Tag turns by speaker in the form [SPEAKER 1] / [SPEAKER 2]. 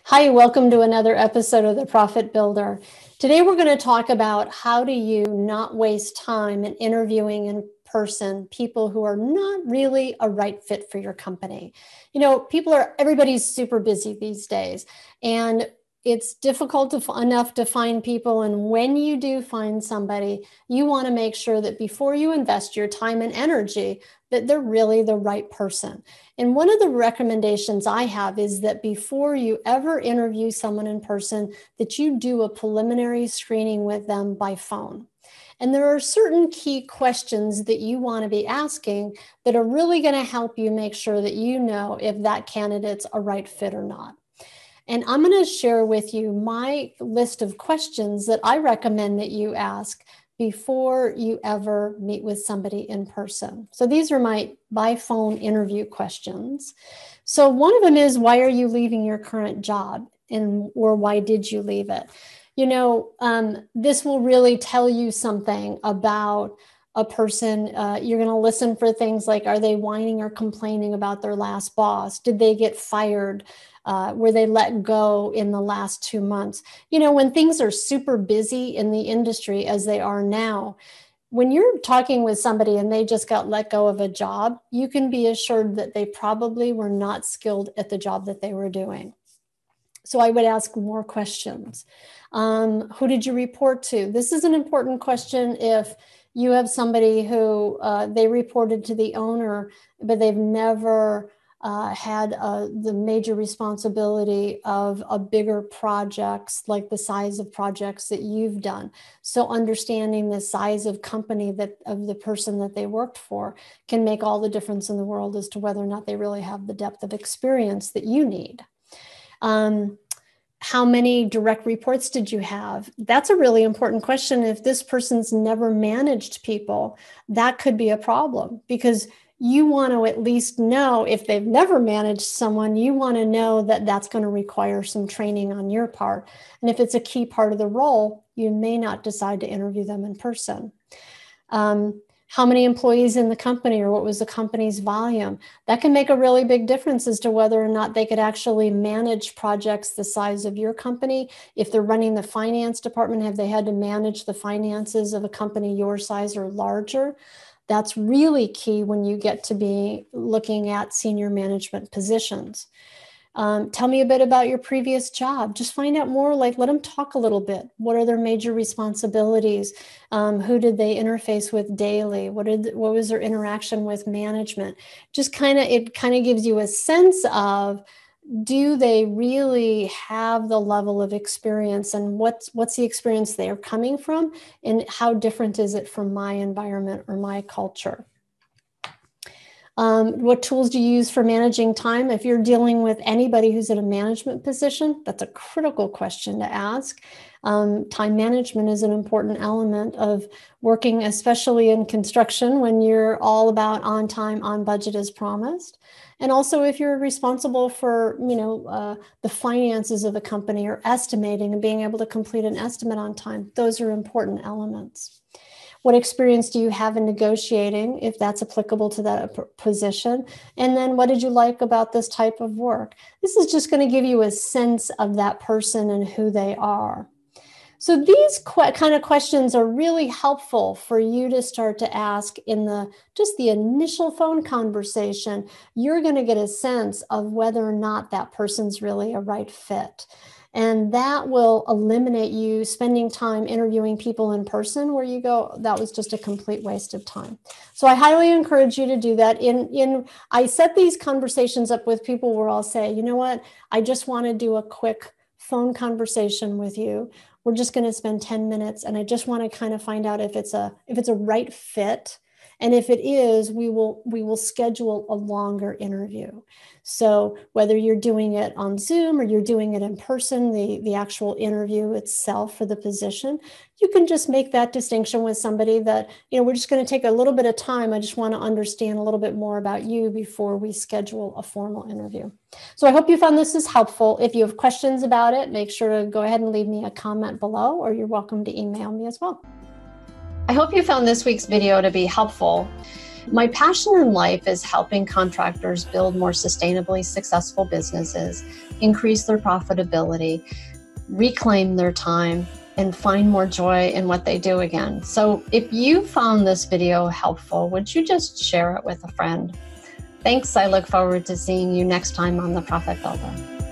[SPEAKER 1] Hi, welcome to another episode of The Profit Builder. Today we're going to talk about how do you not waste time in interviewing in person people who are not really a right fit for your company. You know, everybody's super busy these days, and it's difficult enough to find people. And when you do find somebody, you want to make sure that before you invest your time and energy, that they're really the right person. And one of the recommendations I have is that before you ever interview someone in person, that you do a preliminary screening with them by phone. And there are certain key questions that you want to be asking that are really going to help you make sure that you know if that candidate's a right fit or not. And I'm going to share with you my list of questions that I recommend that you ask before you ever meet with somebody in person. So these are my by phone interview questions. So one of them is, why are you leaving your current job? Or why did you leave it? You know, this will really tell you something about a person. You're going to listen for things like, are they whining or complaining about their last boss? Did they get fired? Were they let go in the last 2 months? You know, when things are super busy in the industry as they are now, when you're talking with somebody and they just got let go of a job, you can be assured that they probably were not skilled at the job that they were doing. So I would ask more questions. Who did you report to? This is an important question if you have somebody who they reported to the owner, but they've never had the major responsibility of a bigger projects, like the size of projects that you've done. So understanding the size of company of the person that they worked for can make all the difference in the world as to whether or not they really have the depth of experience that you need. How many direct reports did you have? That's a really important question. If this person's never managed people, that could be a problem, because you want to at least know, if they've never managed someone, you want to know that that's going to require some training on your part. And if it's a key part of the role, you may not decide to interview them in person. How many employees in the company, or what was the company's volume? That can make a really big difference as to whether or not they could actually manage projects the size of your company. If they're running the finance department, have they had to manage the finances of a company your size or larger? That's really key when you get to be looking at senior management positions. Tell me a bit about your previous job. Just find out more, like let them talk a little bit. What are their major responsibilities? Who did they interface with daily? What was their interaction with management? It kind of gives you a sense of, do they really have the level of experience, and what's the experience they are coming from, and how different is it from my environment or my culture? What tools do you use for managing time? If you're dealing with anybody who's in a management position, that's a critical question to ask. Time management is an important element of working, especially in construction, when you're all about on time, on budget as promised. And also if you're responsible for, the finances of a company, or estimating and being able to complete an estimate on time, those are important elements. What experience do you have in negotiating, if that's applicable to that position? And then what did you like about this type of work? This is just going to give you a sense of that person and who they are. So these kind of questions are really helpful for you to start to ask in the initial phone conversation. You're going to get a sense of whether or not that person's really a right fit. And that will eliminate you spending time interviewing people in person where you go, that was just a complete waste of time. So I highly encourage you to do that. I set these conversations up with people where I'll say, you know what, I just want to do a quick phone conversation with you. We're just going to spend 10 minutes, and I just want to kind of find out if it's a right fit. And if it is, we will schedule a longer interview. So whether you're doing it on Zoom or you're doing it in person, the actual interview itself for the position, you can just make that distinction with somebody that, we're just going to take a little bit of time. I just want to understand a little bit more about you before we schedule a formal interview. So I hope you found this is helpful. If you have questions about it, make sure to go ahead and leave me a comment below, or you're welcome to email me as well. I hope you found this week's video to be helpful. My passion in life is helping contractors build more sustainably successful businesses, increase their profitability, reclaim their time, and find more joy in what they do again. So if you found this video helpful, would you just share it with a friend? Thanks. I look forward to seeing you next time on The Profit Builder.